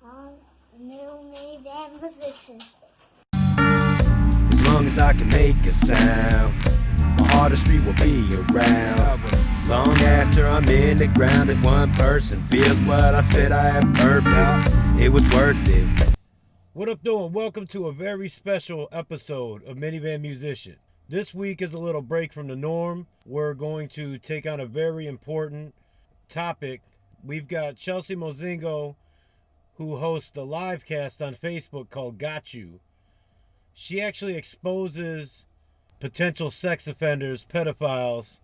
on a new Minivan position. As long as I can make a sound, my artistry will be around. Long after I'm in the ground, if one person feels what I said, I have purpose. It was worth it. What up, doing? Welcome to a very special episode of Minivan Musician. This week is a little break from the norm. We're going to take on a very important topic. We've got Chelsey Mozingo, who hosts a live cast on Facebook called Got You. She actually exposes potential sex offenders, pedophiles,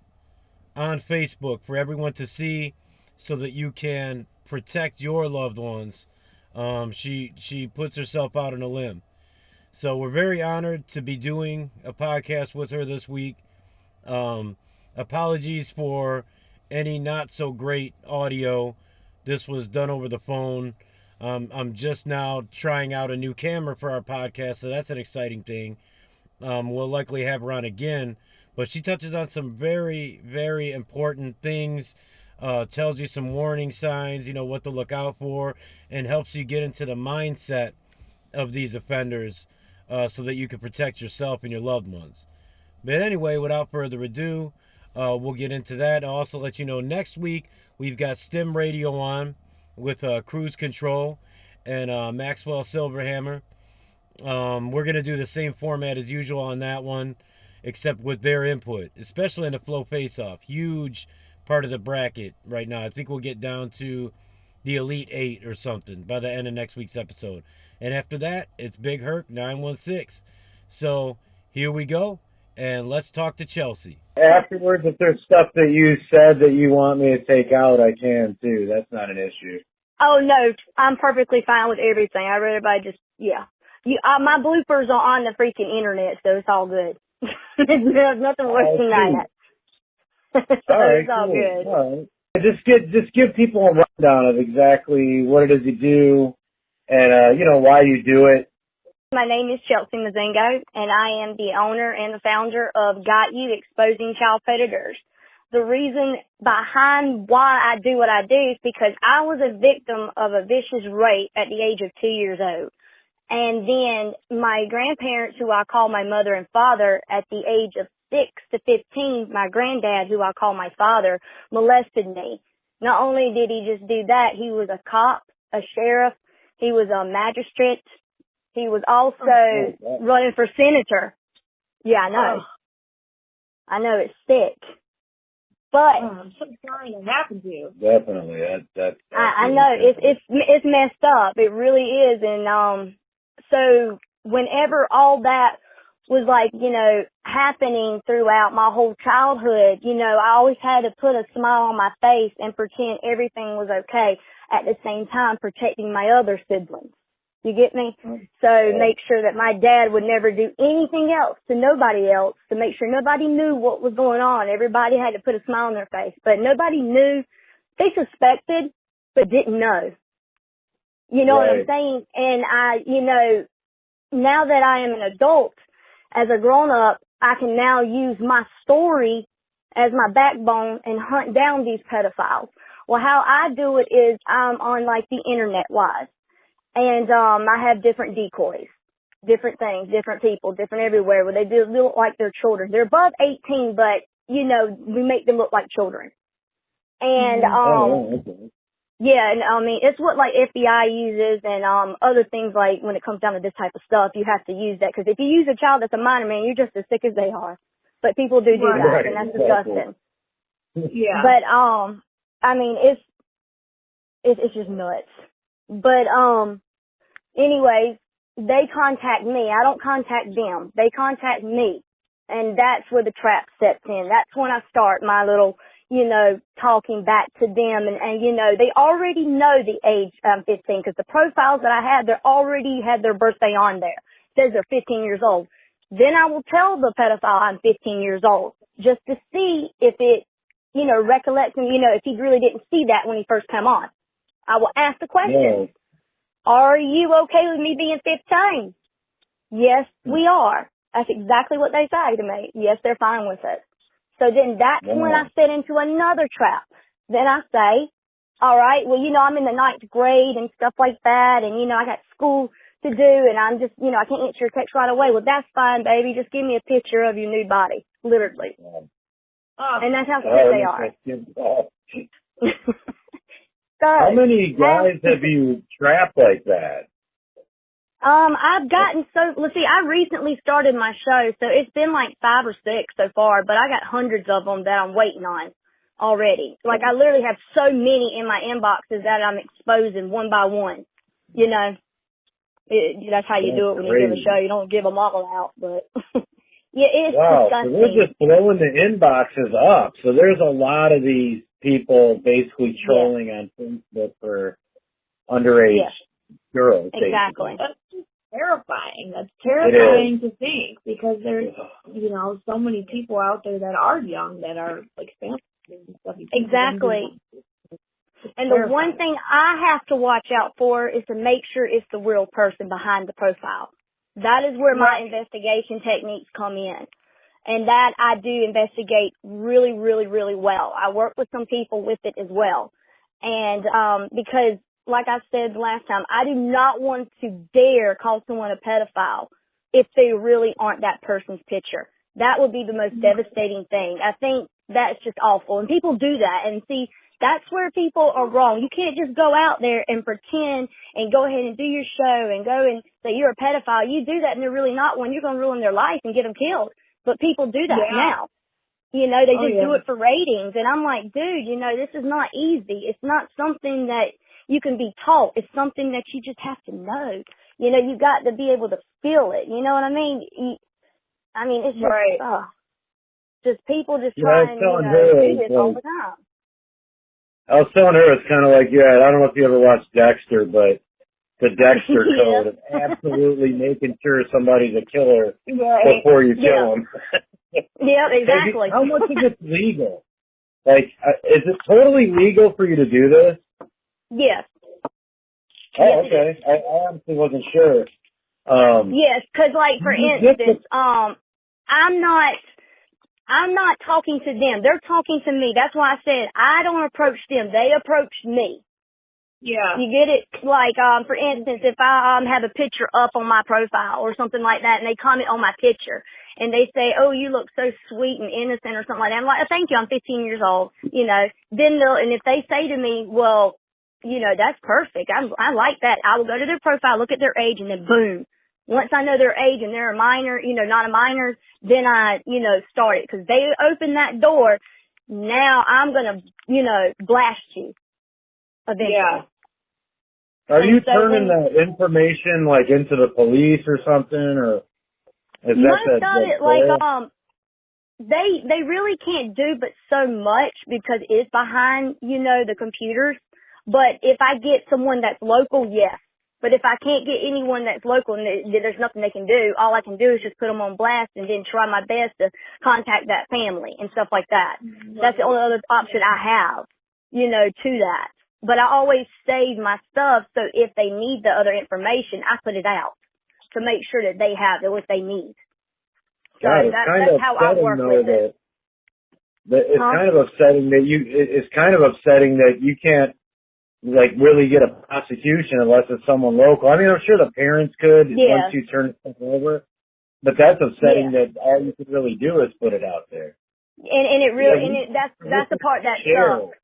on Facebook for everyone to see so that you can protect your loved ones. She puts herself out on a limb. So we're very honored to be doing a podcast with her this week. Apologies for any not so great audio. This was done over the phone. I'm just now trying out a new camera for our podcast, so that's an exciting thing. We'll likely have her on again, but she touches on some very, very important things, tells you some warning signs, what to look out for, and helps you get into the mindset of these offenders so that you can protect yourself and your loved ones. But anyway, without further ado, we'll get into that. I'll also let you know next week we've got STEM Radio on with Cruise Control and Maxwell Silverhammer. We're going to do the same format as usual on that one, except with their input, especially in the Flow Face-Off. Huge part of the bracket right now. I think we'll get down to the Elite 8 or something by the end of next week's episode. And after that, it's Big Herc 916. So here we go, and let's talk to Chelsey. Afterwards, if there's stuff that you said that you want me to take out, I can too. That's not an issue. Oh, no, I'm perfectly fine with everything. I'd rather everybody just, yeah. My bloopers are on the freaking internet, so it's all good. There's nothing worse than that. So all right, it's all cool. good. All right. Just give people a rundown of exactly what it is you do and, why you do it. My name is Chelsey Mozingo, and I am the owner and the founder of Got You, Exposing Child Predators. The reason behind why I do what I do is because I was a victim of a vicious rape at the age of 2 years old. And then my grandparents, who I call my mother and father, at the age of 6 to 15, my granddad, who I call my father, molested me. Not only did he just do that, he was a cop, a sheriff, he was a magistrate, he was also running for senator. Yeah, I know. I know, it's sick. But I'm so sorry that happened to you. Definitely. I know, it's messed up. It really is. And so whenever all that was happening throughout my whole childhood, I always had to put a smile on my face and pretend everything was okay, at the same time protecting my other siblings. You get me? So make sure that my dad would never do anything else to nobody else, to make sure nobody knew what was going on. Everybody had to put a smile on their face, but nobody knew. They suspected, but didn't know. You know what I'm saying? And now that I am an adult, as a grown-up, I can now use my story as my backbone and hunt down these pedophiles. Well, how I do it is I'm on the internet-wise. And I have different decoys, different things, different people, different everywhere, where they do look like they're children. They're above 18, but, we make them look like children. And, yeah, and I mean, it's what FBI uses and other things when it comes down to this type of stuff, you have to use that. Because if you use a child that's a minor, man, you're just as sick as they are. But people do that, and that's disgusting. Yeah. But, I mean, it's just nuts. But, anyways, they contact me. I don't contact them. They contact me. And that's where the trap sets in. That's when I start my little, talking back to them. And they already know the age I'm 15 because the profiles that I had, they already had their birthday on there. It says they're 15 years old. Then I will tell the pedophile I'm 15 years old just to see if it, recollects him, if he really didn't see that when he first came on. I will ask the question. Are you okay with me being 15? Yes, we are. That's exactly what they say to me. Yes, they're fine with it. So then that's when I set into another trap. Then I say, all right, well, I'm in the 9th grade and stuff like that, and, I got school to do, and I'm just, I can't answer your text right away. Well, that's fine, baby. Just give me a picture of your nude body, literally. And that's how sick they are. So, how many guys have you trapped like that? I've gotten let's see, I recently started my show, so it's been like 5 or 6 so far, but I got hundreds of them that I'm waiting on already. Like, I literally have so many in my inboxes that I'm exposing one by one, that's how you do it when you give a show. You don't give them all out, but yeah, it's disgusting. So we're just blowing the inboxes up. So there's a lot of these people basically trolling on Facebook for underage girls. Exactly. That's just terrifying. That's terrifying to think, because there's, so many people out there that are young that are like family and stuff. Exactly. And the one thing I have to watch out for is to make sure it's the real person behind the profile. That is where my investigation techniques come in. And that I do investigate really, really, really well. I work with some people with it as well. And because, like I said last time, I do not want to dare call someone a pedophile if they really aren't that person's picture. That would be the most devastating thing. I think that's just awful. And people do that. And see, that's where people are wrong. You can't just go out there and pretend and go ahead and do your show and go and say you're a pedophile. You do that and they're really not one. You're going to ruin their life and get them killed. But people do that now. They just do it for ratings. And I'm like, dude, this is not easy. It's not something that you can be taught. It's something that you just have to know. You got to be able to feel it. You know what I mean? It's just, just people just trying to do this all the time. I was telling her it's kind of like, I don't know if you ever watched Dexter, but the Dexter code of absolutely making sure somebody's a killer before you kill them. Yeah, exactly. How much of it's legal? Like, is it totally legal for you to do this? Yes. Oh, okay. I honestly wasn't sure. Yes, because, like, for instance, I'm not talking to them. They're talking to me. That's why I said I don't approach them. They approach me. Yeah. You get it? Like, for instance, if I have a picture up on my profile or something like that, and they comment on my picture, and they say, oh, you look so sweet and innocent or something like that, I'm like, thank you, I'm 15 years old, then and if they say to me, well, that's perfect, I like that, I will go to their profile, look at their age, and then boom. Once I know their age and they're a minor, not a minor, then I, start it. Because they open that door, now I'm going to, blast you eventually. Yeah. Are you turning that information, like, into the police or something, or is most that of it, like, they really can't do but so much because it's behind, the computers. But if I get someone that's local, yes. But if I can't get anyone that's local and there's nothing they can do, all I can do is just put them on blast and then try my best to contact that family and stuff like that. That's the only other option I have, to that. But I always save my stuff so if they need the other information, I put it out to make sure that they have what they need. So that's how I work with it. It's kind of upsetting that you can't, like, really get a prosecution unless it's someone local. I mean, I'm sure the parents could once you turn stuff over, but that's upsetting that all you could really do is put it out there. And it really, that's the part that sucks.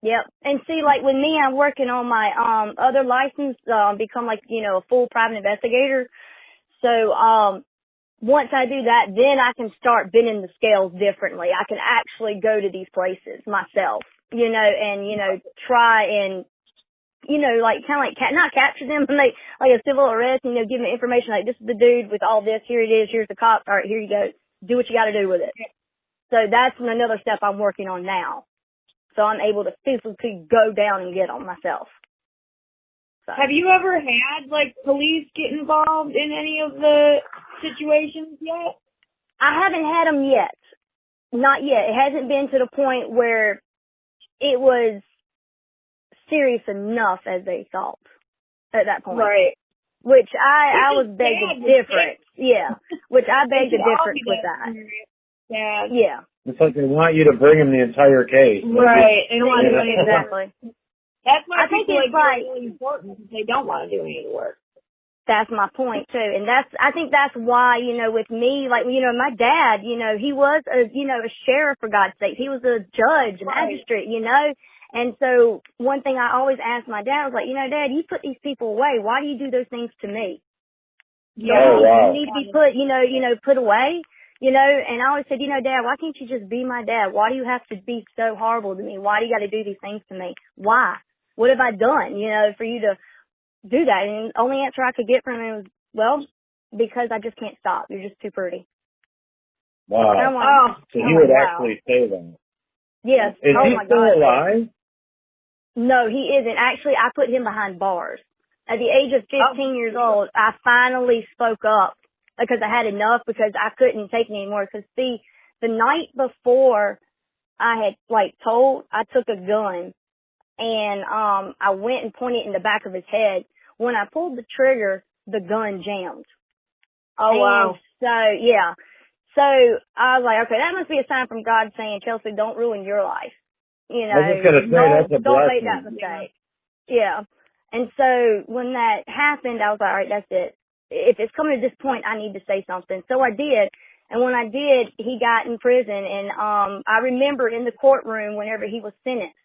Yep. And see, like with me, I'm working on my other license, become like, a full private investigator. So once I do that, then I can start bending the scales differently. I can actually go to these places myself. And, try and, like, kind of like, not capture them, like a civil arrest, give them information, like, this is the dude with all this, here it is, here's the cop, all right, here you go, do what you got to do with it. So that's another step I'm working on now. So I'm able to physically go down and get them myself. So. Have you ever had, like, police get involved in any of the situations yet? I haven't had them yet. Not yet. It hasn't been to the point where it was serious enough as they thought at that point. Right. Which I was begging difference. Yeah. Which I begged a difference with that. sad. Yeah. It's like they want you to bring them the entire case. Right. They don't want to do any of that. Exactly. That's why I think people it's like really important because they don't want to do any of the work. That's my point too. And I think that's why, with me, like, my dad, he was a sheriff, for God's sake. He was a judge, magistrate, And so one thing I always asked my dad was like, Dad, you put these people away. Why do you do those things to me? Yeah. You need to be put, put away, and I always said, Dad, why can't you just be my dad? Why do you have to be so horrible to me? Why do you got to do these things to me? Why? What have I done, for you to do that? And the only answer I could get from him was, well, because I just can't stop. You're just too pretty. Wow. So he would actually say that. Yes. Is he my still God. alive? No, he isn't. Actually, I put him behind bars. At the age of 15 years old, I finally spoke up because I had enough, because I couldn't take it anymore. Because, see, the night before I had, I took a gun and I went and pointed it in the back of his head. When I pulled the trigger, the gun jammed. Oh, wow. So, yeah. So I was like, okay, that must be a sign from God saying, Chelsey, don't ruin your life. I was just going to say, that's a blessing. Don't make that mistake. Yeah. And so when that happened, I was like, all right, that's it. If it's coming to this point, I need to say something. So I did. And when I did, he got in prison. And I remember in the courtroom, whenever he was sentenced,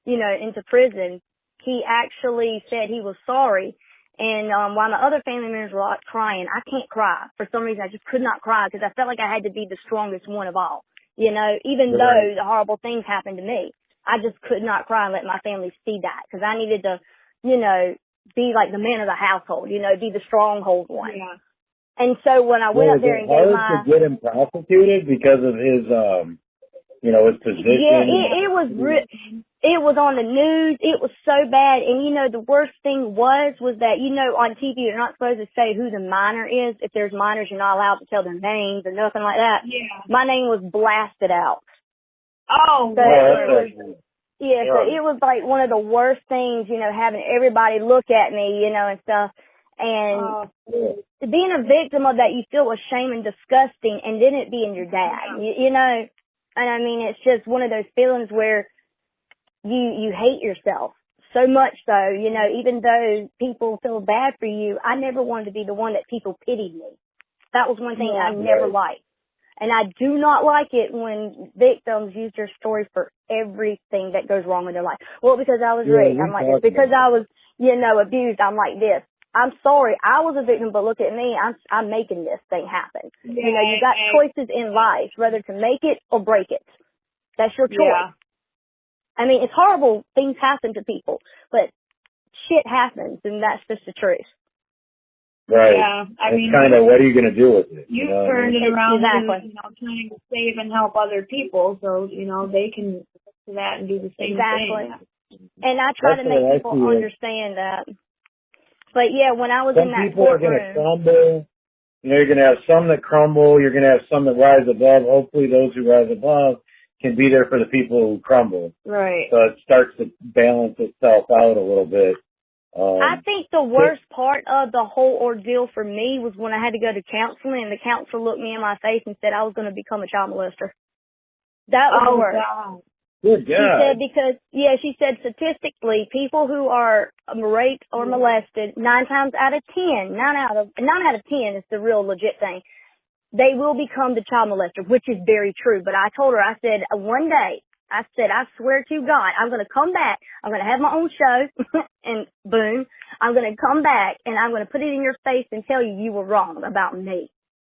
into prison, he actually said he was sorry. And while my other family members were crying, I can't cry. For some reason, I just could not cry because I felt like I had to be the strongest one of all. Even though the horrible things happened to me, I just could not cry and let my family see that, because I needed to, be like the man of the household, be the stronghold one. Yeah. And so when I went up there and gave to get him prosecuted because of his, his position? Yeah, it was on the news. It was so bad. And, the worst thing was that, on TV, you're not supposed to say who the minor is. If there's minors, you're not allowed to tell their names or nothing like that. Yeah. My name was blasted out. Oh, so so it was like one of the worst things, having everybody look at me, and stuff. And being a victim of that, you feel ashamed and disgusting, and then it being your dad, And I mean, it's just one of those feelings where you hate yourself so much so, even though people feel bad for you, I never wanted to be the one that people pitied me. That was one thing I never liked. And I do not like it when victims use their story for everything that goes wrong in their life. Well, because I was raped, I'm like this. Because I was, abused, I'm like this. I'm sorry, I was a victim, but look at me, I'm making this thing happen. Yeah, you got choices in life, whether to make it or break it. That's your choice. Yeah. I mean, it's horrible, things happen to people, but shit happens, and that's just the truth. Right. Yeah, I mean, kind of, what are you going to do with it? You turned it around to, trying to save and help other people, so, they can do that and do the same thing. And I try to make people understand that. But yeah, when I was in that people courtroom, are going to crumble. You're going to have some that crumble. You're going to have some that rise above. Hopefully those who rise above can be there for the people who crumble. Right. So it starts to balance itself out a little bit. I think the worst part of the whole ordeal for me was when I had to go to counseling, and the counselor looked me in my face and said I was going to become a child molester. That was the worst. God. Good God. She said statistically, people who are raped or molested, 9 out of 10 is the real legit thing. They will become the child molester, which is very true. But I told her, I said, one day, I swear to God, I'm going to come back. I'm going to have my own show, and boom, I'm going to come back, and I'm going to put it in your face and tell you were wrong about me.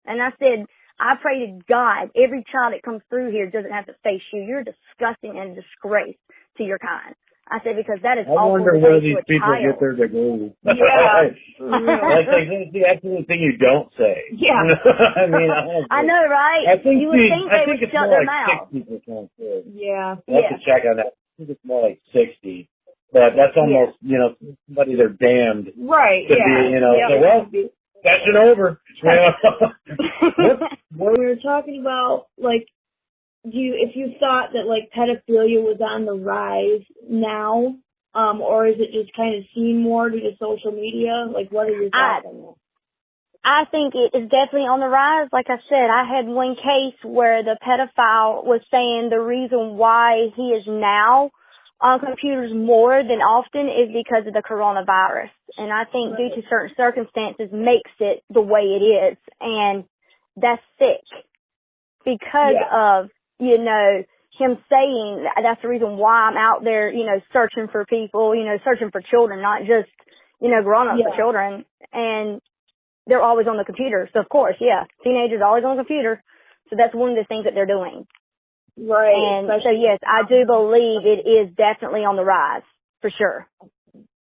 And I said, I pray to God every child that comes through here doesn't have to face you. You're disgusting and a disgrace to your kind. I said, because that is awful. I wonder where these people get their degrees. Yeah. That's the thing you don't say. Yeah. I mean, I know, right? I think you would think they would shut their mouth. 60%. Yeah. We'll have to check on that. I think it's more like 60. But that's almost, somebody they're damned. Right, to be, so, well, session over. What we were talking about, if you thought that pedophilia was on the rise now, or is it just kind of seen more due to social media? What are your thoughts on that? I think it is definitely on the rise. Like I said, I had one case where the pedophile was saying the reason why he is now on computers more than often is because of the coronavirus. And I think due to certain circumstances makes it the way it is. And that's sick because of, you know, him saying that's the reason why I'm out there, you know, searching for people, you know, searching for children, not just, you know, grown-ups for children. And they're always on the computer. So, of course, teenagers always on the computer. So that's one of the things that they're doing. Right. And so, yes, I do believe it is definitely on the rise, for sure.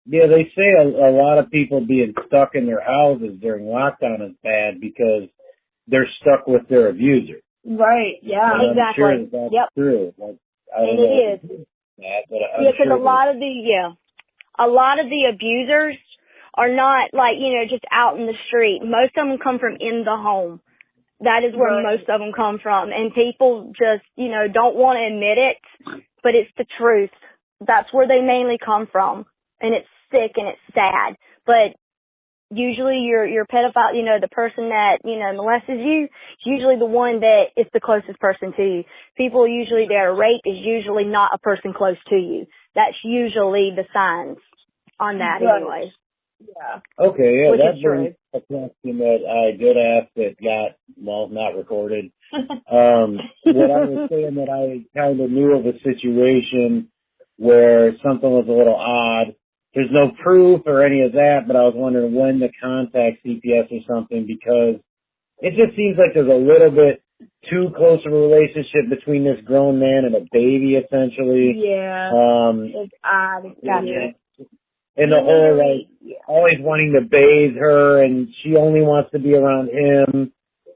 Yeah, they say a lot of people being stuck in their houses during lockdown is bad because they're stuck with their abuser. Right, yeah. And exactly. I'm sure that's true. Like, and it is. Because a lot of the abusers are not like, you know, just out in the street. Most of them come from in the home. That is where most of them come from. And people just, you know, don't want to admit it, but it's the truth. That's where they mainly come from. And it's sick and it's sad. But usually your pedophile, you know, the person that, you know, molested you, is usually the one that is the closest person to you. People usually that are raped is usually not a person close to you. That's usually the signs on that anyway. Yeah. Okay, yeah, which that is true. brings a question that I did ask that got, well, not recorded. What I was saying that I kind of knew of a situation where something was a little odd. There's no proof or any of that, but I was wondering when to contact CPS or something because it just seems like there's a little bit too close of a relationship between this grown man and a baby, essentially. Yeah. It's odd. Gotcha. And the whole, like, always wanting to bathe her and she only wants to be around him.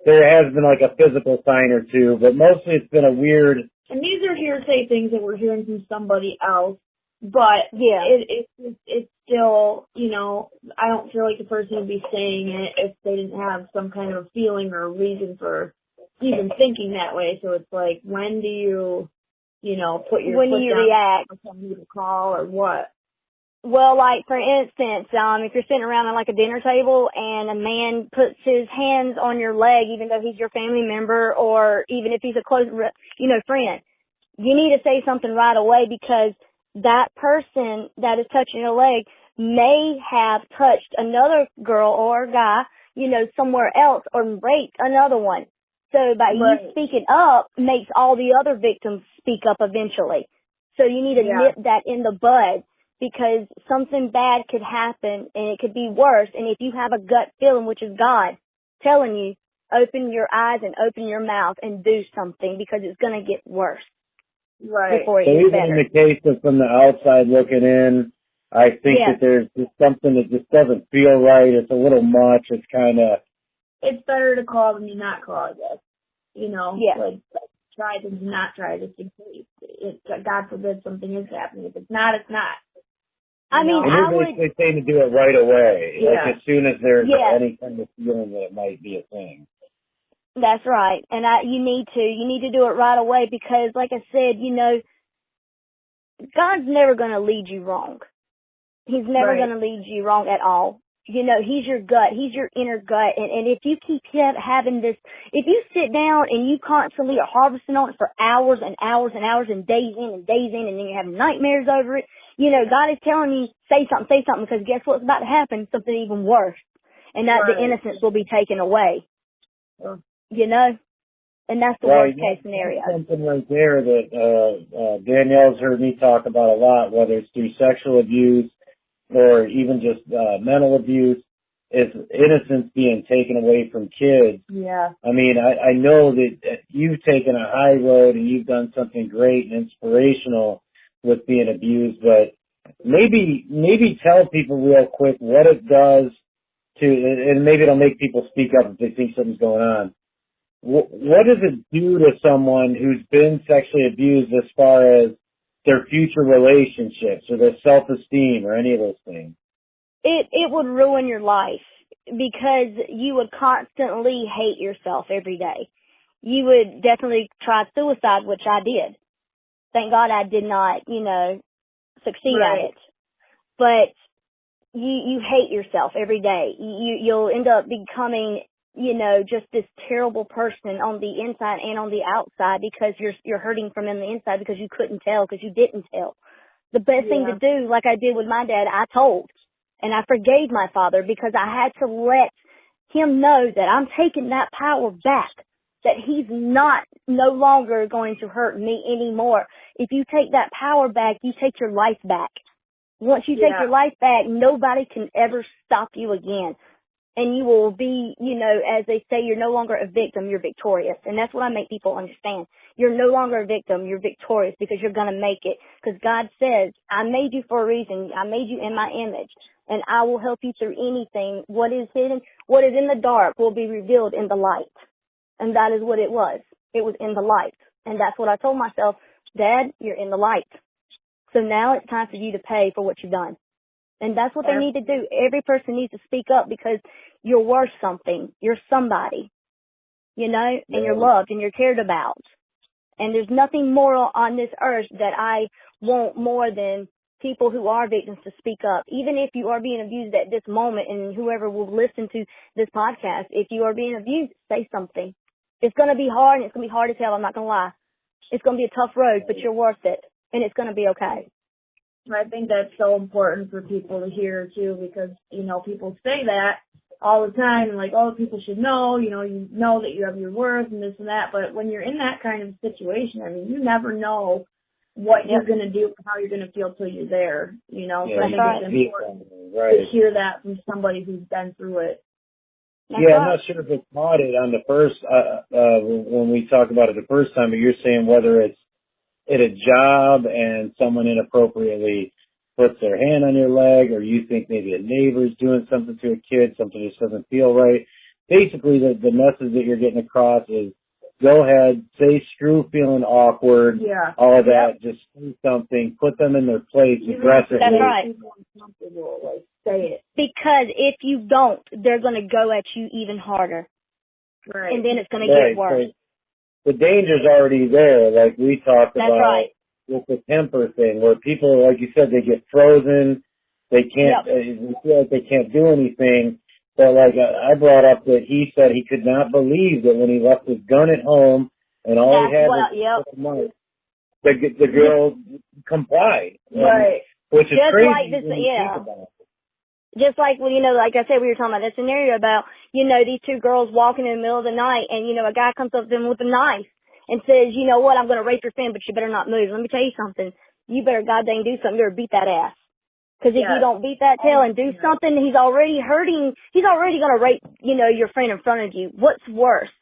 There has been, like, a physical sign or two, but mostly it's been a weird... And these are hearsay things that we're hearing from somebody else. But it's still, you know, I don't feel like the person would be saying it if they didn't have some kind of feeling or reason for even thinking that way. So it's like, when do you, you know, put your when foot do you down react? for somebody to call or what? Well, like, for instance, if you're sitting around at, like, a dinner table and a man puts his hands on your leg, even though he's your family member or even if he's a close, you know, friend, you need to say something right away because that person that is touching your leg may have touched another girl or guy, you know, somewhere else or raped another one. So by you speaking up makes all the other victims speak up eventually. So you need to nip that in the bud because something bad could happen and it could be worse. And if you have a gut feeling, which is God telling you, open your eyes and open your mouth and do something because it's going to get worse. Right. Before it So gets even better. in the case of from the outside looking in, I think that there's just something that just doesn't feel right. It's a little much. It's kind of... It's better to call than to not call, I guess. You know? Yeah. Like, try than to not try just in case. God forbid something is happening. If it's not, it's not. I mean, I would... They say to do it right away. Yeah. Like as soon as there's any kind of feeling that it might be a thing. That's right. And you need to do it right away because like I said, you know, God's never going to lead you wrong. He's never going to lead you wrong at all. You know, he's your gut. He's your inner gut. And if you keep having this, if you sit down and you constantly are harvesting on it for hours and hours and hours and days in and days in and then you have nightmares over it, you know, God is telling you, say something because guess what's about to happen? Something even worse. And that the innocence will be taken away. You know? And that's the worst case scenario. Something right there that Danielle's heard me talk about a lot, whether it's through sexual abuse or even just mental abuse, is innocence being taken away from kids. Yeah. I mean, I know that you've taken a high road and you've done something great and inspirational with being abused, but maybe tell people real quick what it does to, and maybe it'll make people speak up if they think something's going on. What does it do to someone who's been sexually abused as far as their future relationships or their self-esteem or any of those things? It would ruin your life because you would constantly hate yourself every day. You would definitely try suicide, which I did. Thank God I did not, you know, succeed at it. But you hate yourself every day. You'll end up becoming, just this terrible person on the inside and on the outside because you're hurting from in the inside because you couldn't tell, because you didn't tell. The best thing to do, like I did with my dad, I told. And I forgave my father because I had to let him know that I'm taking that power back, that he's no longer going to hurt me anymore. If you take that power back, you take your life back. Once you take your life back, nobody can ever stop you again. And you will be, as they say, you're no longer a victim, you're victorious. And that's what I make people understand. You're no longer a victim, you're victorious because you're going to make it. Because God says, I made you for a reason. I made you in my image. And I will help you through anything. What is hidden, what is in the dark will be revealed in the light. And that is what it was. It was in the light. And that's what I told myself, Dad, you're in the light. So now it's time for you to pay for what you've done. And that's what they need to do. Every person needs to speak up because you're worth something. You're somebody, and you're loved and you're cared about. And there's nothing more on this earth that I want more than people who are victims to speak up. Even if you are being abused at this moment, and whoever will listen to this podcast, if you are being abused, say something. It's going to be hard, and it's going to be hard to tell. I'm not going to lie. It's going to be a tough road, but you're worth it, and it's going to be okay. I think that's so important for people to hear, too, because, people say that all the time, and like, oh, people should know, you know that you have your worth and this and that, but when you're in that kind of situation, I mean, you never know what you're going to do, how you're going to feel till you're there, So I think it's important to hear that from somebody who's been through it. I'm not sure if it's caught it on the first, when we talk about it the first time, but you're saying whether it's at a job and someone inappropriately puts their hand on your leg, or you think maybe a neighbor's doing something to a kid, something just doesn't feel right. Basically, the message that you're getting across is, go ahead, say screw feeling awkward, all of that, just say something, put them in their place aggressively. That's right. Like, say it. Because if you don't, they're going to go at you even harder. Right. And then it's going to get worse. So the danger's already there, like we talked about with the temper thing, where people, like you said, they get frozen, they can't, they feel like they can't do anything. But like I brought up that he said he could not believe that when he left his gun at home and all he had was money, the girl complied. Right. Which is just crazy. Like this, Just like, like I said, we were talking about that scenario about, these two girls walking in the middle of the night and, a guy comes up to them with a knife and says, you know what, I'm going to rape your fan, but you better not move. Let me tell you something. You better goddamn do something. You better beat that ass. Because if you don't beat that tail and do something, he's already hurting. He's already going to rape, your friend in front of you. What's worse?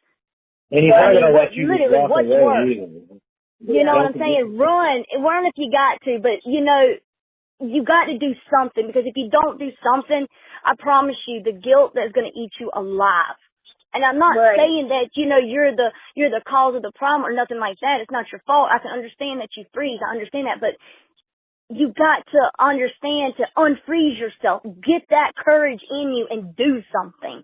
And he's not going to let you just walk what's away worse? either. You know what I'm saying? Run if you got to, but you got to do something, because if you don't do something, I promise you, the guilt that's going to eat you alive. And I'm not saying that, you're the cause of the problem or nothing like that. It's not your fault. I can understand that you freeze. I understand that, but you got to understand to unfreeze yourself. Get that courage in you and do something.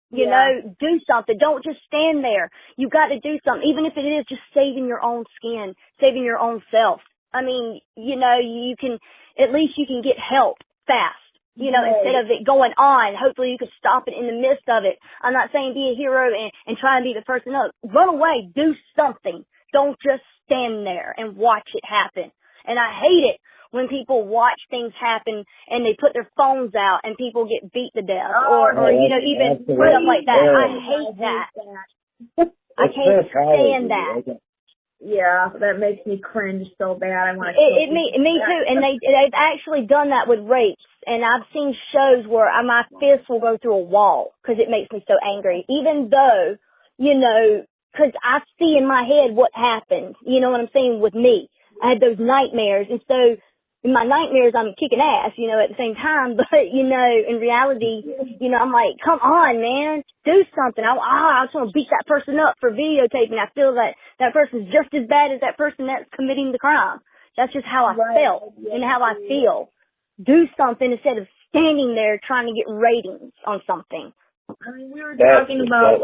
Do something. Don't just stand there. You got to do something, even if it is just saving your own skin, saving your own self. I mean, you can, at least you can get help fast, instead of it going on. Hopefully you can stop it in the midst of it. I'm not saying be a hero and try and be the person. No, run away. Do something. Don't just stand there and watch it happen. And I hate it when people watch things happen and they put their phones out and people get beat to death or even stuff like that. I hate that. I can't stand that. Yeah, that makes me cringe so bad. I want to. Me too. And they've actually done that with rapes. And I've seen shows where my fist will go through a wall because it makes me so angry. Even though, because I see in my head what happens. You know what I'm saying with me. I had those nightmares, and so in my nightmares I'm kicking ass, at the same time. But in reality, I'm like, come on, man, do something. I just want to beat that person up for videotaping. I feel that that person's just as bad as that person that's committing the crime. That's just how I felt and how I feel. Do something instead of standing there trying to get ratings on something. I mean, we were talking about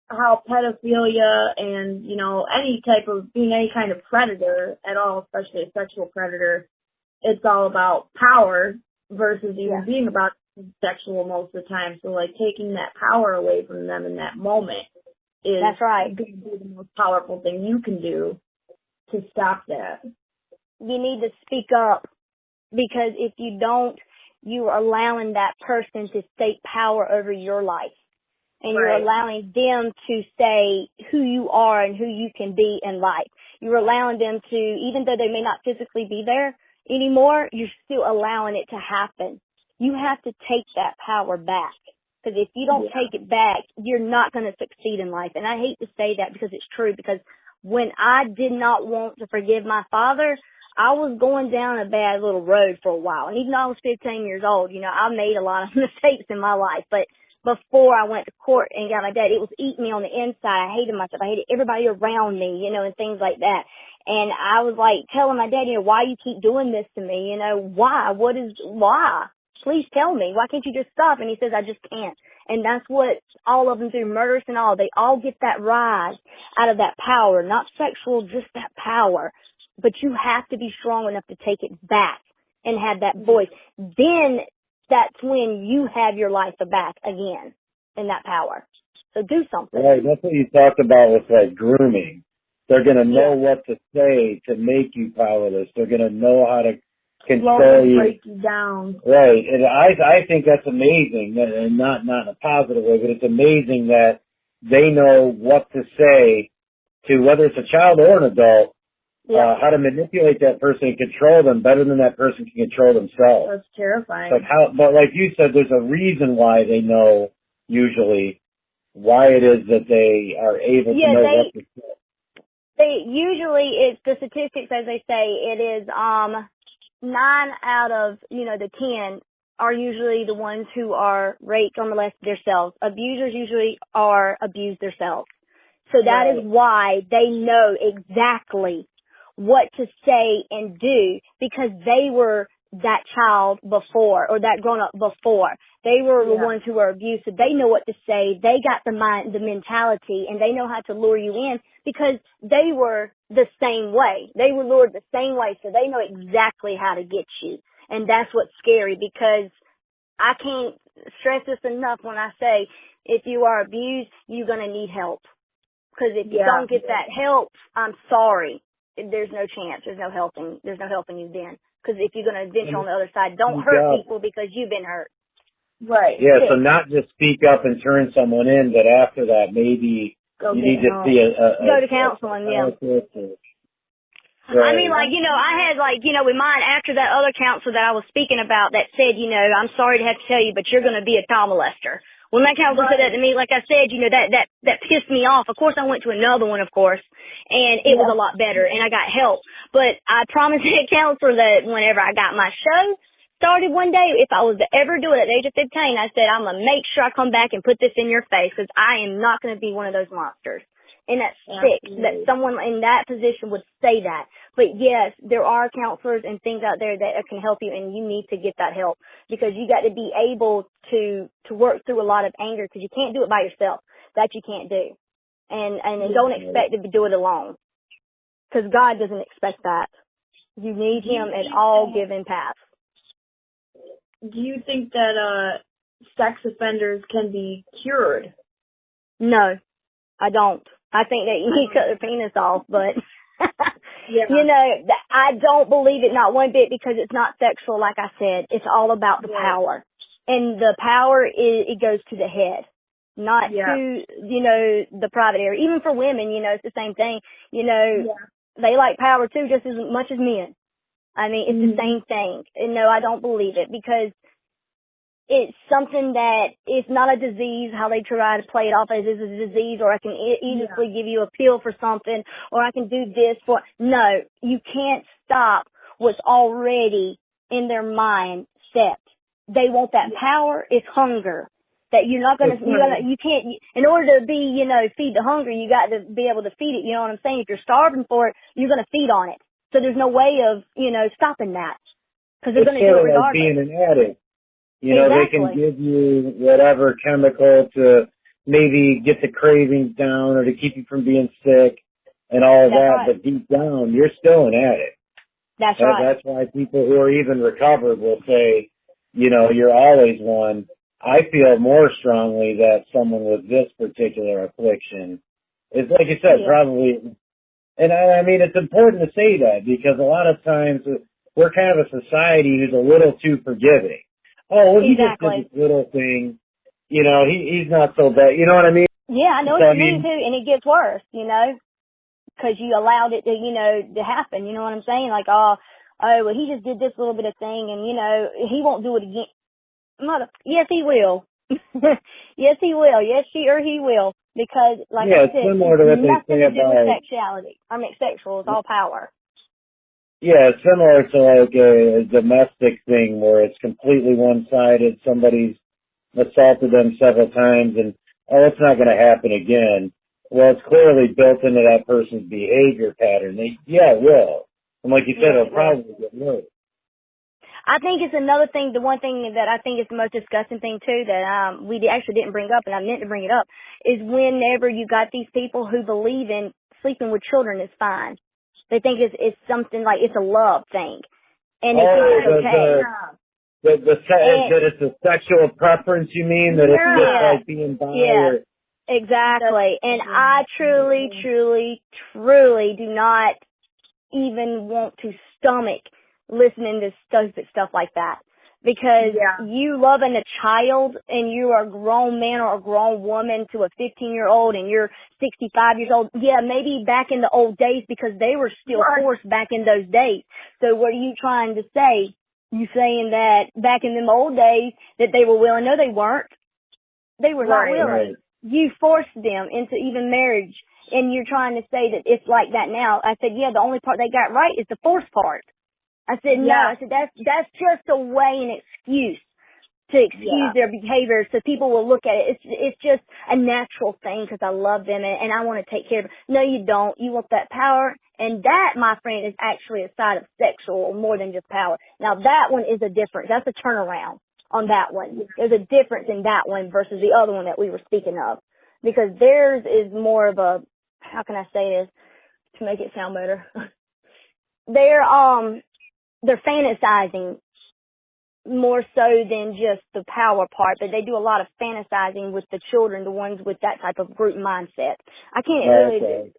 how pedophilia and, any type of being any kind of predator at all, especially a sexual predator, it's all about power. versus even being about sexual most of the time. So, like, taking that power away from them in that moment is going to be the most powerful thing you can do to stop that. You need to speak up, because if you don't, you're allowing that person to take power over your life. And you're allowing them to say who you are and who you can be in life. You're allowing them to, even though they may not physically be there anymore, you're still allowing it to happen. You have to take that power back. Because if you don't take it back, you're not going to succeed in life. And I hate to say that because it's true. Because when I did not want to forgive my father, I was going down a bad little road for a while. And even though I was 15 years old, you know, I made a lot of mistakes in my life. But before I went to court and got my dad, it was eating me on the inside. I hated myself. I hated everybody around me, you know, and things like that. And I was like telling my dad, you know, why you keep doing this to me? You know, why? Why? Please tell me. Why can't you just stop? And he says, I just can't. And that's what all of them do, murders and all. They all get that rise out of that power, not sexual, just that power. But you have to be strong enough to take it back and have that voice. Then that's when you have your life back again in that power. So do something. Right, that's what you talked about with, like, grooming. They're going to know what to say to make you powerless. They're going to know how to control you. Break you down. Right, and I think that's amazing, and not in a positive way, but it's amazing that they know what to say to, whether it's a child or an adult, how to manipulate that person and control them better than that person can control themselves. That's terrifying. But like you said, there's a reason why they know, usually, why it is that they are able to know what to say. They usually, it's the statistics, as they say, it is 9 out of, the 10 are usually the ones who are raped or molested themselves. Abusers usually are abused themselves. So that is why they know exactly what to say and do, because they were that child before, or that grown up before. They were the ones who were abused, so they know what to say. They got the mentality, and they know how to lure you in because they were the same way. They were lured the same way, so they know exactly how to get you. And that's what's scary, because I can't stress this enough when I say if you are abused, you're going to need help. Because if you don't get that help, I'm sorry. There's no chance. There's no helping you then. Because if you're going to venture on the other side, don't hurt people because you've been hurt. Right. Yeah, so not just speak up and turn someone in, but after that, maybe you need to see go to counseling, I mean, I had, with mine, after that other counselor that I was speaking about that said, I'm sorry to have to tell you, but you're going to be a child molester. When that counselor said that to me, like I said, that pissed me off. Of course, I went to another one, of course, and it was a lot better, and I got help. But I promised that counselor that whenever I got my show started one day, if I was to ever do it at the age of 15, I said, I'm going to make sure I come back and put this in your face, because I am not going to be one of those monsters. And that's sick that someone in that position would say that. But yes, there are counselors and things out there that can help you, and you need to get that help, because you got to be able to work through a lot of anger, because you can't do it by yourself. That you can't do. And don't expect to do it alone, because God doesn't expect that. You need Him at all given paths. Do you think that sex offenders can be cured? No, I don't. I think that you need to cut their penis off, but, I don't believe it not one bit, because it's not sexual, like I said. It's all about the power. And the power, it goes to the head, not to, the private area. Even for women, it's the same thing. They like power too, just as much as men. I mean, it's the same thing. And no, I don't believe it, because it's something that it's not a disease, how they try to play it off as it's a disease, or I can easily give you a pill for something, or I can do this for. No, you can't stop what's already in their mind set. They want that power. It's hunger. That you're not going to, you can't, in order to be, feed the hunger, you got to be able to feed it. You know what I'm saying? If you're starving for it, you're going to feed on it. So there's no way of, stopping that. Because they're going to do it regardless. It's being an addict. They can give you whatever chemical to maybe get the cravings down or to keep you from being sick and all that, but deep down, you're still an addict. That's right. That's why people who are even recovered will say, you're always one. I feel more strongly that someone with this particular affliction is, like you said, probably, and I mean, it's important to say that because a lot of times we're kind of a society who's a little too forgiving. Oh, well, he just did this little thing. He's not so bad. You know what I mean? Yeah, I know what you mean, too, and it gets worse, because you allowed it to, to happen. You know what I'm saying? Like, well, he just did this little bit of thing, and, he won't do it again. Yes, he will. Yes, he will. Yes, he will. Because, like I said, similar to what nothing they say to do with about sexuality. Sexual is all power. Yeah, it's similar to like a domestic thing where it's completely one-sided. Somebody's assaulted them several times and, it's not going to happen again. Well, it's clearly built into that person's behavior pattern. It will. And like you said, it'll probably get worse. I think it's another thing, the one thing that I think is the most disgusting thing, too, that we actually didn't bring up, and I meant to bring it up, is whenever you got these people who believe in sleeping with children is fine. They think it's something like it's a love thing. And it's okay. That it's a sexual preference, you mean? That it's just like being bi? Yeah, exactly. And I truly, truly, truly do not even want to stomach listening to stupid stuff like that. Because you loving a child and you are a grown man or a grown woman to a 15-year-old and you're 65 years old. Yeah, maybe back in the old days because they were still forced back in those days. So what are you trying to say? You saying that back in them old days that they were willing? No, they weren't. They were not willing. You forced them into even marriage, and you're trying to say that it's like that now. I said, the only part they got right is the forced part. I said, no. I said, that's just a way, an excuse to excuse their behavior so people will look at it. It's just a natural thing because I love them and I want to take care of them. No, you don't. You want that power. And that, my friend, is actually a side of sexual more than just power. Now, that one is a difference. That's a turnaround on that one. There's a difference in that one versus the other one that we were speaking of. Because theirs is more of a, how can I say this to make it sound better? They're fantasizing more so than just the power part, but they do a lot of fantasizing with the children, the ones with that type of group mindset. I can't really,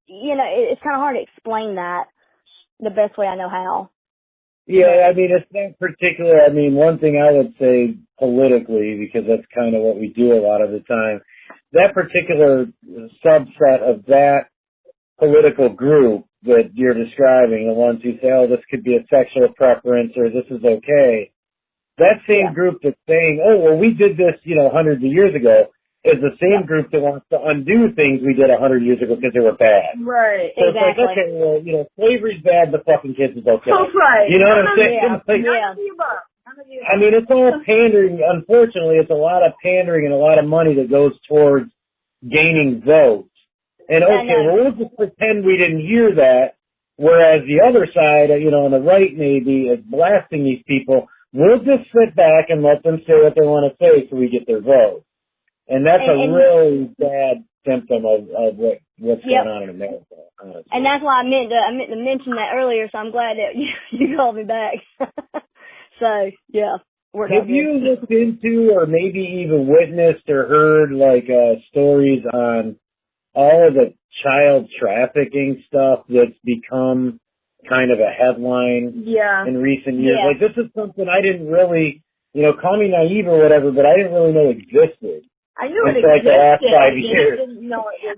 it's kind of hard to explain that the best way I know how. Yeah, I mean, it's not particular. I mean, one thing I would say politically, because that's kind of what we do a lot of the time, that particular subset of that political group that you're describing, the ones who say, this could be a sexual preference or this is okay, that same group that's saying, we did this, hundreds of years ago, is the same group that wants to undo things we did 100 years ago because they were bad. Right. So exactly. It's like, okay, well, slavery's bad, the fucking kids is okay. That's right. You know what I'm saying? I mean, it's all pandering. Unfortunately, it's a lot of pandering and a lot of money that goes towards gaining votes. And we'll just pretend we didn't hear that, whereas the other side, on the right maybe, is blasting these people. We'll just sit back and let them say what they want to say so we get their vote. And that's a really bad symptom of what's going on in America, honestly. And that's why I meant to mention that earlier, so I'm glad that you called me back. So, have you looked into or maybe even witnessed or heard, stories on all of the child trafficking stuff that's become kind of a headline in recent years? Like, this is something I didn't really, call me naive or whatever, but I didn't really know existed. I knew it existed. The last 5 years.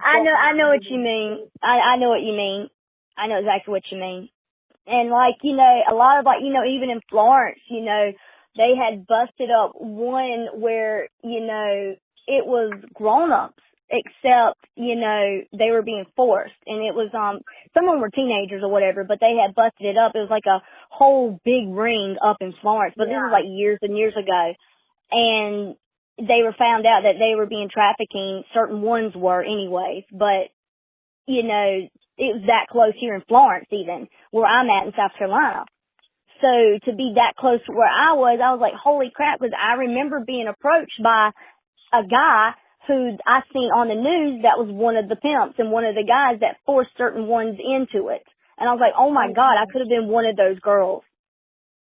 I know what you mean. I know what you mean. I know exactly what you mean. And a lot of even in Florence, they had busted up one where, it was grown-ups, except, they were being forced. And it was, some of them were teenagers or whatever, but they had busted it up. It was like a whole big ring up in Florence, but this was years and years ago. And they were found out that they were being trafficking. Certain ones were anyways, but, it was that close here in Florence even, where I'm at in South Carolina. So to be that close to where I was like, holy crap, because I remember being approached by a guy who I seen on the news that was one of the pimps and one of the guys that forced certain ones into it. And I was like, oh my God, I could have been one of those girls.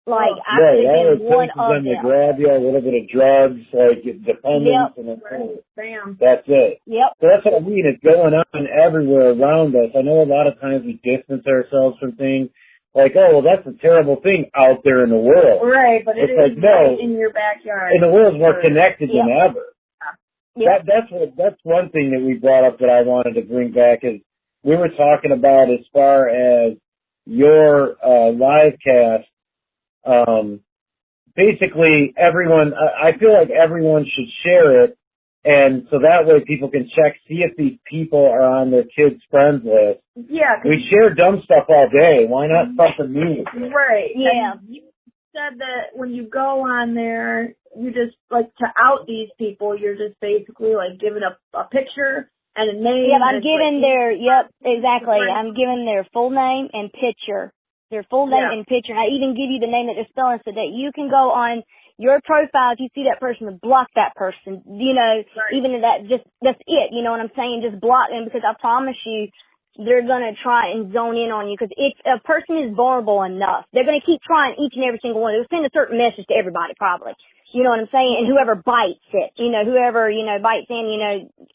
Like, I could have been one of them. They grab you, a little bit of drugs, like dependence, and then that's it. Yep. So that's what I mean. It's going on everywhere around us. I know a lot of times we distance ourselves from things. Like, oh, well, that's a terrible thing out there in the world. Right, but it's like, right in your backyard. And the world's more connected than ever. Yep. That's one thing that we brought up that I wanted to bring back is we were talking about as far as your live cast. Basically, everyone. I feel like everyone should share it, and so that way people can check, see if these people are on their kids' friends list. Yeah. We share dumb stuff all day. Why not something new? Right. Yeah. And you said that when you go on there, you just, like, to out these people, you're just basically, like, giving a picture and a name. Yep, I'm giving exactly. I'm giving their full name and picture. Their full name and picture. And I even give you the name that they're spelling so that you can go on your profile, if you see that person, to block that person. You know, even if that's it. You know what I'm saying? Just block them, because I promise you, they're going to try and zone in on you, because if a person is vulnerable enough, they're going to keep trying each and every single one. They'll send a certain message to everybody, probably. You know what I'm saying? And whoever bites it, whoever, bites in,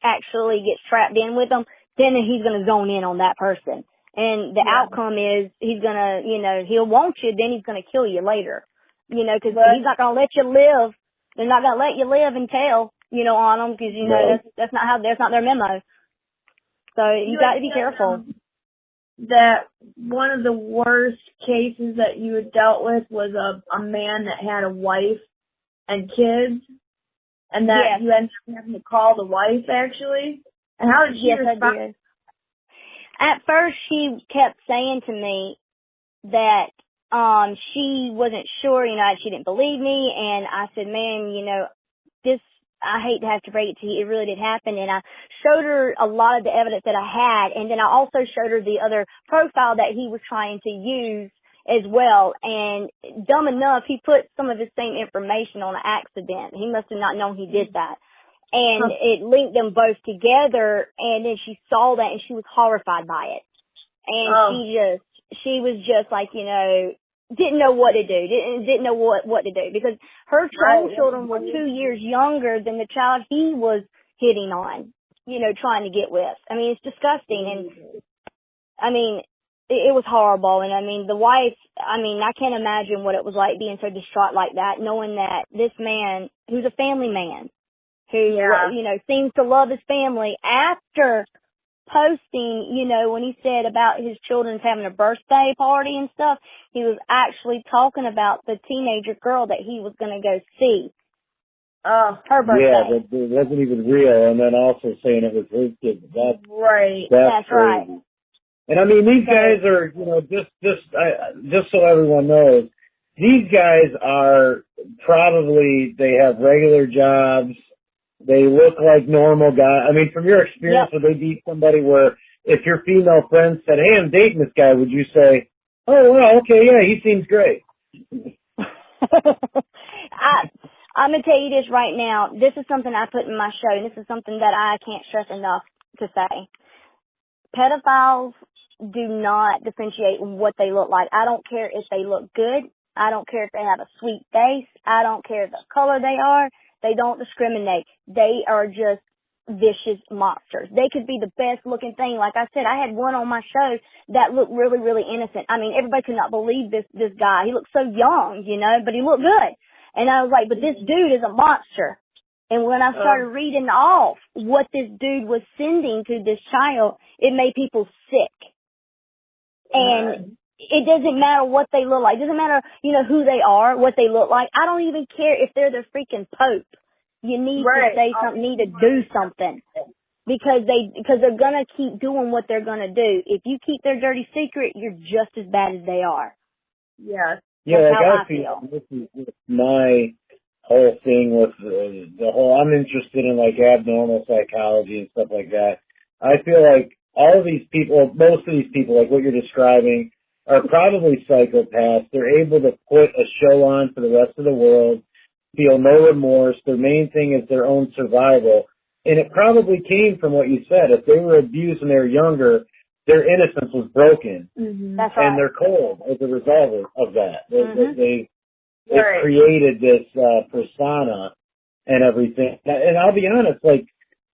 actually gets trapped in with them, then he's going to zone in on that person. And the outcome is he's going to, he'll want you, then he's going to kill you later. Because he's not going to let you live. They're not going to let you live and tell, on them, because, that's not their memo. So you got to be careful. That one of the worst cases that you had dealt with was a man that had a wife and kids, and that you ended up having to call the wife, actually. And how did she respond? I did. At first, she kept saying to me that she wasn't sure, she didn't believe me, and I said, man, I hate to have to break it to you, it really did happen. And I showed her a lot of the evidence that I had, and then I also showed her the other profile that he was trying to use as well. And dumb enough, he put some of the same information on an accident. He must have not known he did that. And it linked them both together, and then she saw that and she was horrified by it. And she was just like, didn't know what to do, didn't know what to do, because her own children were 2 years younger than the child he was hitting on, trying to get with. I mean, it's disgusting. And I mean, it was horrible. And I mean, the wife, I can't imagine what it was like being so distraught like that, knowing that this man, who's a family man, who, seems to love his family, after posting, when he said about his children's having a birthday party and stuff, he was actually talking about the teenager girl that he was going to go see. Her birthday. Yeah, but it wasn't even real, and then also saying it was his kid. That's crazy. Right. And I mean, these guys are, just so everyone knows, these guys are probably, they have regular jobs. They look like normal guys. I mean, from your experience, would they be somebody where if your female friend said, hey, I'm dating this guy, would you say, oh, well, okay, yeah, he seems great? I'm going to tell you this right now. This is something I put in my show, and this is something that I can't stress enough to say. Pedophiles do not differentiate what they look like. I don't care if they look good. I don't care if they have a sweet face. I don't care the color they are. They don't discriminate. They are just vicious monsters. They could be the best looking thing. Like I said, I had one on my show that looked really, really innocent. I mean, everybody could not believe this guy. He looked so young, but he looked good. And I was like, but this dude is a monster. And when I started reading off what this dude was sending to this child, it made people sick. And it doesn't matter what they look like. It doesn't matter, who they are, what they look like. I don't even care if they're the freaking Pope. You need to say something, need to do something. Because they're gonna keep doing what they're gonna do. If you keep their dirty secret, you're just as bad as they are. Yes. Yeah, that's how I feel. This is my whole thing with the whole, I'm interested in like abnormal psychology and stuff like that. I feel like all of these people, most of these people, like what you're describing, are probably psychopaths. They're able to put a show on for the rest of the world, feel no remorse. Their main thing is their own survival. And it probably came from what you said. If they were abused when they were younger, their innocence was broken. Mm-hmm. That's right. And they're cold as a result of that. They it created this persona and everything. And I'll be honest, like,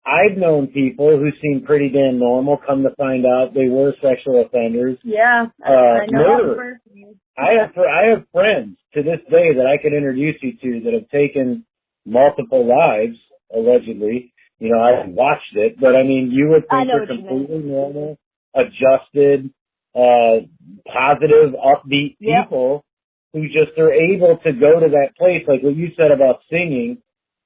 I've known people who seem pretty damn normal, come to find out they were sexual offenders. Yeah, I know. Murderers. I have friends to this day that I could introduce you to that have taken multiple lives, allegedly. You know, I haven't watched it, but I mean, you would think they're completely normal, adjusted, positive, upbeat people who just are able to go to that place. Like what you said about singing,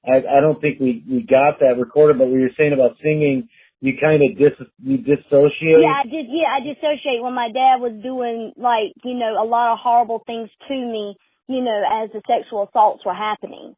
I don't think we got that recorded, but what you're saying about singing, you kind of dissociate. Yeah, I dissociate when my dad was doing, like, you know, a lot of horrible things to me, you know, as the sexual assaults were happening.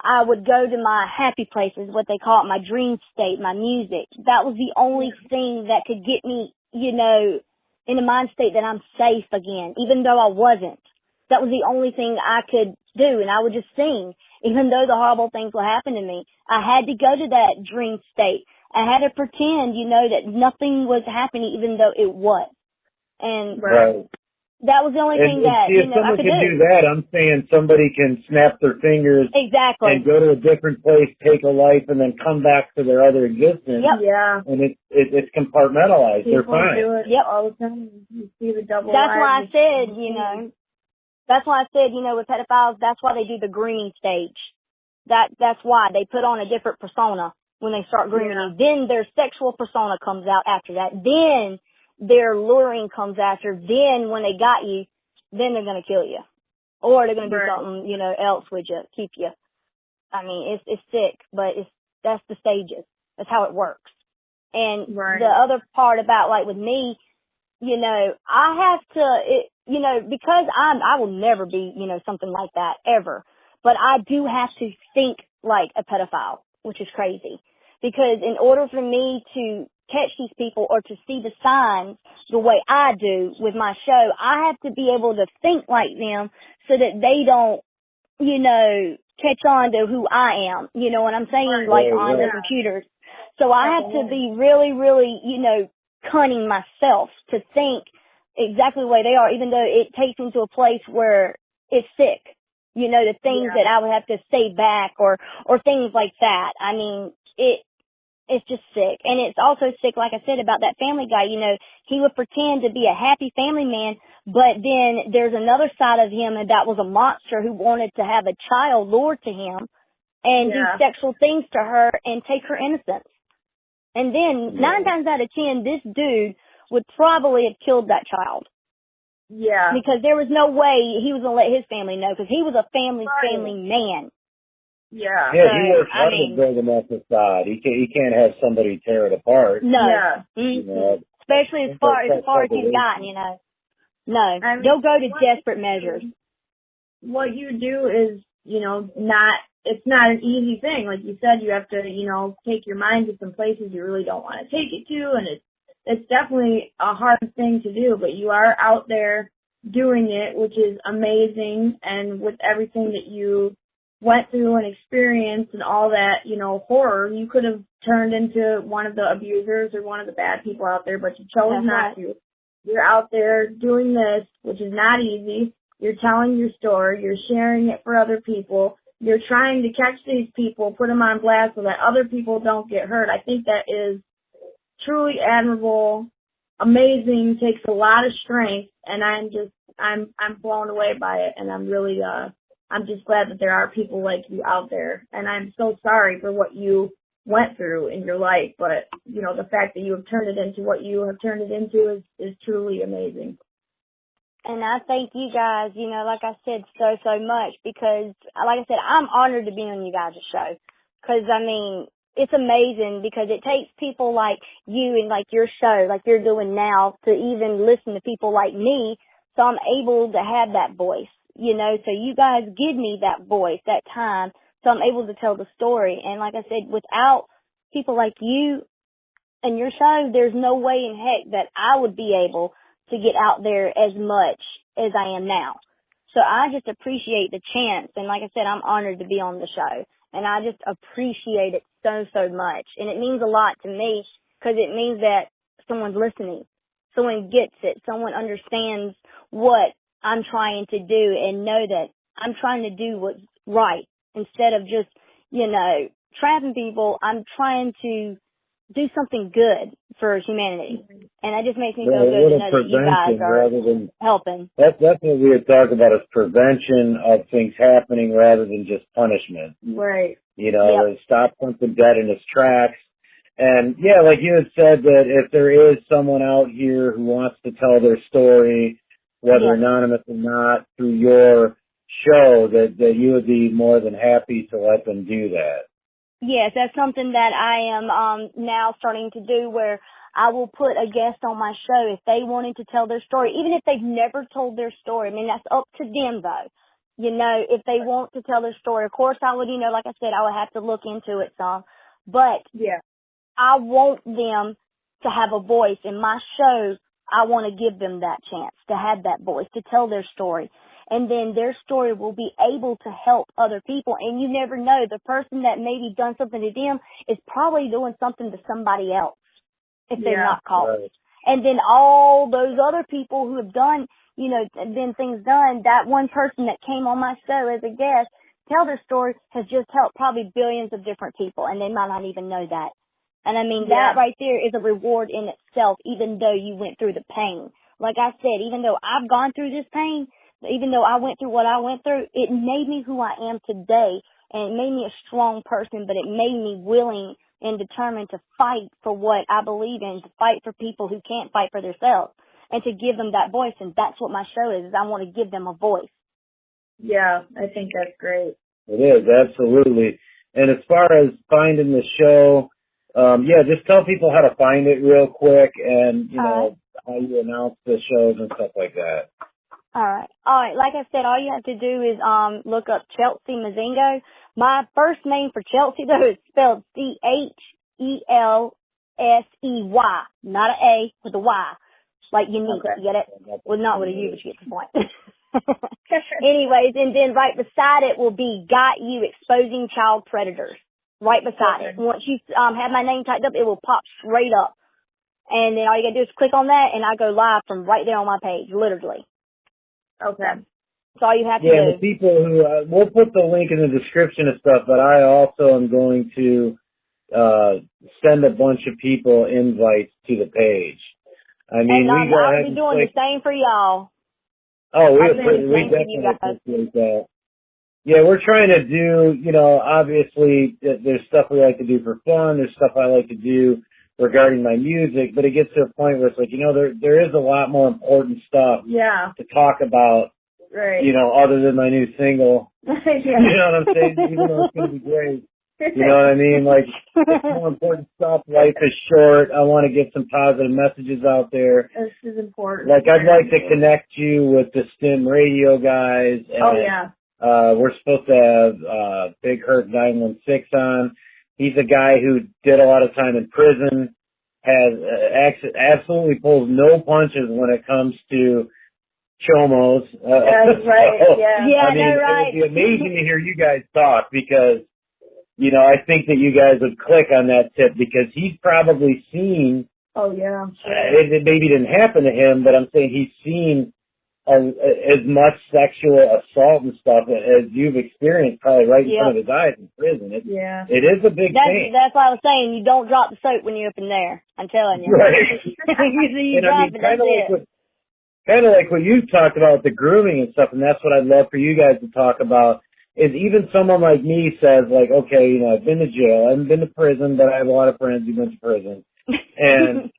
I would go to my happy places, what they call it, my dream state, my music. That was the only thing that could get me, you know, in a mind state that I'm safe again, even though I wasn't. That was the only thing I could do, and I would just sing, even though the horrible things would happen to me. I had to go to that dream state. I had to pretend, you know, that nothing was happening, even though it was. And that was the only thing that, see, you know, I could do. If someone can do that, I'm saying somebody can snap their fingers and go to a different place, take a life, and then come back to their other existence. Yep. Yeah. And it's compartmentalized. They're fine. Do it all the time. You see the double That's why I said, you know, with pedophiles, that's why they do the grooming stage. That's why they put on a different persona when they start grooming you. Then their sexual persona comes out after that. Then their luring comes after. Then when they got you, then they're going to kill you. Or they're going to do something, you know, else with you, keep you. I mean, it's sick, but that's the stages. That's how it works. And the other part about, like, with me, you know, I have to, you know, because I will never be, you know, something like that ever. But I do have to think like a pedophile, which is crazy. Because in order for me to catch these people or to see the signs the way I do with my show, I have to be able to think like them so that they don't, you know, catch on to who I am. You know what I'm saying? Like on the computers. So I have to be really, really, you know, cunning myself to think exactly the way they are, even though it takes me to a place where it's sick. You know, the things that I would have to say back or things like that. I mean, it's just sick. And it's also sick, like I said, about that family guy. You know, he would pretend to be a happy family man, but then there's another side of him that was a monster who wanted to have a child lured to him and do sexual things to her and take her innocence. And then 9 times out of 10, this dude would probably have killed that child. Yeah. Because there was no way he was going to let his family know, because he was a family man. Yeah. Yeah, he works hard to build him up facade. He can't have somebody tear it apart. No. Yeah. Mm-hmm. You know, especially as far as he's gotten, you know. No. I mean, they'll go to desperate measures. What you do is, you know, it's not an easy thing. Like you said, you have to, you know, take your mind to some places you really don't want to take it to, and it's definitely a hard thing to do, but you are out there doing it, which is amazing. And with everything that you went through and experienced and all that, you know, horror, you could have turned into one of the abusers or one of the bad people out there, but you chose not to. You're out there doing this, which is not easy. You're telling your story. You're sharing it for other people. You're trying to catch these people, put them on blast so that other people don't get hurt. I think that is truly admirable, amazing, takes a lot of strength, and I'm blown away by it, and I'm really, I'm just glad that there are people like you out there, and I'm so sorry for what you went through in your life, but, you know, the fact that you have turned it into what you have turned it into is truly amazing. And I thank you guys, you know, like I said, so much, because, like I said, I'm honored to be on you guys' show. Because, I mean, it's amazing, because it takes people like you and like your show, like you're doing now, to even listen to people like me, so I'm able to have that voice, you know. So you guys give me that voice, that time, so I'm able to tell the story. And like I said, without people like you and your show, there's no way in heck that I would be able to get out there as much as I am now. So I just appreciate the chance. And like I said, I'm honored to be on the show. And I just appreciate it so much. And it means a lot to me, because it means that someone's listening. Someone gets it. Someone understands what I'm trying to do and know that I'm trying to do what's right instead of just, you know, trapping people. I'm trying to do something good for humanity. And that just makes me feel good to know that you guys are helping. That's what we would talk about, is prevention of things happening rather than just punishment. Right. You know, stop something dead in its tracks. And yeah, like you had said, that if there is someone out here who wants to tell their story, whether anonymous or not, through your show, that you would be more than happy to let them do that. Yes, that's something that I am now starting to do, where I will put a guest on my show if they wanted to tell their story, even if they've never told their story. I mean, that's up to them, though. You know, if they want to tell their story, of course I would, you know, like I said, I would have to look into it some. But I want them to have a voice. In my show, I want to give them that chance to have that voice, to tell their story. And then their story will be able to help other people. And you never know, the person that maybe done something to them is probably doing something to somebody else if they're not caught. Right. And then all those other people who have done, you know, been things done, that one person that came on my show as a guest, tell their story, has just helped probably billions of different people, and they might not even know that. And I mean, that right there is a reward in itself, even though you went through the pain. Like I said, even though I've gone through this pain, even though I went through what I went through, it made me who I am today, and it made me a strong person, but it made me willing and determined to fight for what I believe in, to fight for people who can't fight for themselves, and to give them that voice. And that's what my show is I want to give them a voice. Yeah, I think that's great. It is, absolutely. And as far as finding the show, just tell people how to find it real quick, and, you know, how you announce the shows and stuff like that. All right. Like I said, all you have to do is look up Chelsey Mozingo. My first name for Chelsey, though, is spelled Chelsey, not an A, with a Y, like unique. Okay. You get it? Well, not with a U, but you get the point. Anyways, and then right beside it will be "Got You Exposing Child Predators." Right beside it. Once you have my name typed up, it will pop straight up. And then all you gotta do is click on that, and I go live from right there on my page, literally. Okay. That's all you have to do. Yeah, the people who, we'll put the link in the description and stuff, but I also am going to send a bunch of people invites to the page. I mean, I'll be doing the same for y'all. Oh, we definitely appreciate that. Yeah, we're trying to do, you know, obviously there's stuff we like to do for fun, there's stuff I like to do regarding my music, but it gets to a point where it's like, you know, there is a lot more important stuff to talk about, you know, other than my new single. You know what I'm saying? Even though it's going to be great. You know what I mean? Like, it's more important stuff. Life is short. I want to get some positive messages out there. This is important. Like, I'd like to connect you with the STEM radio guys. And, we're supposed to have Big Hurt 916 on. He's a guy who did a lot of time in prison, has absolutely pulls no punches when it comes to Chomos. That's right, I mean, it would be amazing to hear you guys talk, because, you know, I think that you guys would click on that tip, because he's probably seen, it maybe didn't happen to him, but I'm saying he's seen as much sexual assault and stuff as you've experienced, probably right in front of his eyes in prison. It is a big thing. That's why I was saying, you don't drop the soap when you're up in there. I'm telling you. Right. you drop it, kind of like what you've talked about with the grooming and stuff, and that's what I'd love for you guys to talk about, is even someone like me says, like, okay, you know, I've been to jail, I haven't been to prison, but I have a lot of friends who've been to prison. And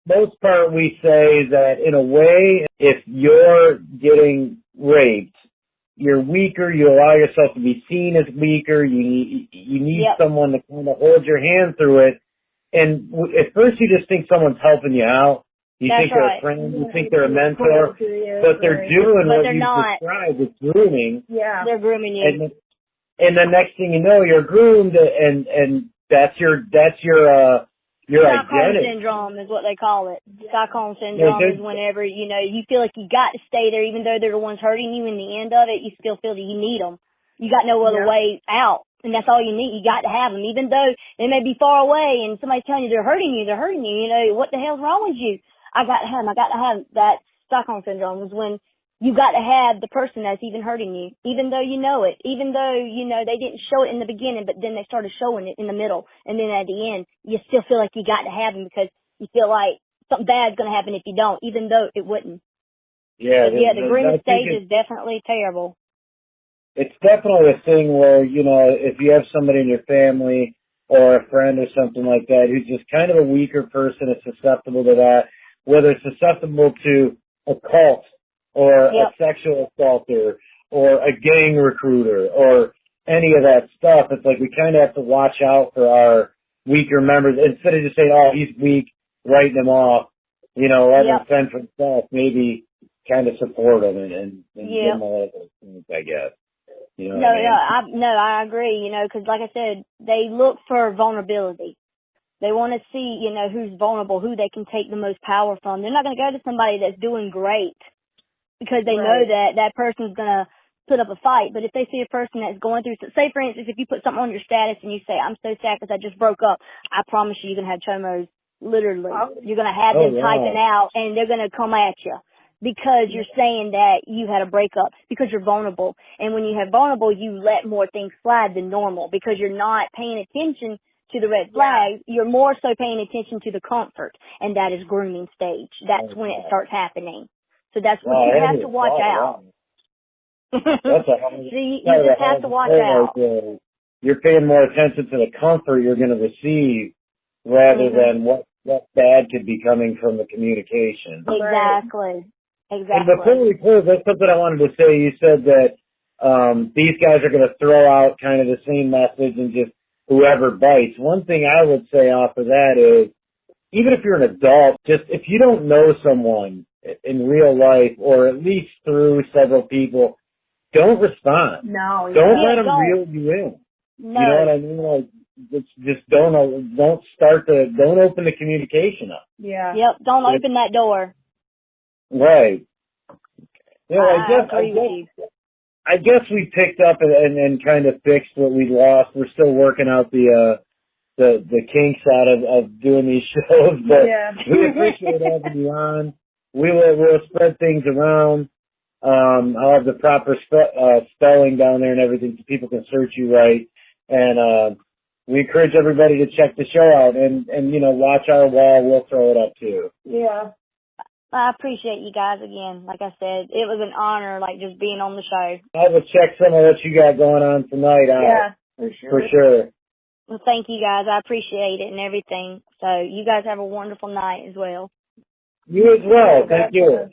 most part we say that, in a way, if you're getting raped, you're weaker, you allow yourself to be seen as weaker, you need someone to kind of hold your hand through it. And at first you just think someone's helping you out. You think they're a friend, you think they're a mentor, but they're doing what you described, it's grooming. Yeah, they're grooming you. And the next thing you know, you're groomed, and that's your Stockholm identity. syndrome is what they call it. Stockholm syndrome is whenever, you know, you feel like you got to stay there, even though they're the ones hurting you. In the end of it, you still feel that you need them. You got no other way out, and that's all you need. You got to have them, even though they may be far away, and somebody's telling you they're hurting you. You know, what the hell's wrong with you? I got to have them. I got to have them. That Stockholm syndrome is when you got to have the person that's even hurting you, even though you know it, even though, you know, they didn't show it in the beginning, but then they started showing it in the middle. And then at the end, you still feel like you got to have them because you feel like something bad's going to happen if you don't, even though it wouldn't. Yeah. The grooming stage is definitely terrible. It's definitely a thing where, you know, if you have somebody in your family or a friend or something like that who's just kind of a weaker person, is susceptible to that, whether it's susceptible to a cult or a sexual assaulter or a gang recruiter or any of that stuff, it's like we kind of have to watch out for our weaker members instead of just saying, oh, he's weak, writing him off, you know, let him fend for himself, maybe kind of support him and give him a little things, I guess. You know I agree, you know, because like I said, they look for vulnerability. They want to see, you know, who's vulnerable, who they can take the most power from. They're not going to go to somebody that's doing great because they know that that person's going to put up a fight. But if they see a person that's going through, say, for instance, if you put something on your status and you say, I'm so sad because I just broke up, I promise you're going to have Chomos, literally. You're going to have them typing out, and they're going to come at you. Because you're saying that you had a breakup, because you're vulnerable. And when you have vulnerable, you let more things slide than normal because you're not paying attention to the red flags. You're more so paying attention to the comfort, and that is grooming stage. That's when it starts happening. So that's what you have to watch out. You just have to watch out. You're paying more attention to the comfort you're going to receive rather than what bad could be coming from the communication. Exactly. And before we close, that's something I wanted to say. You said that these guys are going to throw out kind of the same message and just whoever bites. One thing I would say off of that is, even if you're an adult, just if you don't know someone in real life or at least through several people, don't respond. No. Don't let them reel you in. No. You know what I mean? Like, just don't open the communication up. Yeah. Yep. Don't open that door. Right. You know, I guess we picked up and kind of fixed what we lost. We're still working out the kinks out of doing these shows, but we appreciate having you on. We'll spread things around. I'll have the proper spelling down there and everything so people can search you right. And we encourage everybody to check the show out and you know, watch our wall. We'll throw it up too. Yeah. I appreciate you guys again. Like I said, it was an honor, like, just being on the show. I will check some of what you got going on tonight out. Yeah, for sure. Well, thank you guys. I appreciate it and everything. So you guys have a wonderful night as well. You as well. Thank you.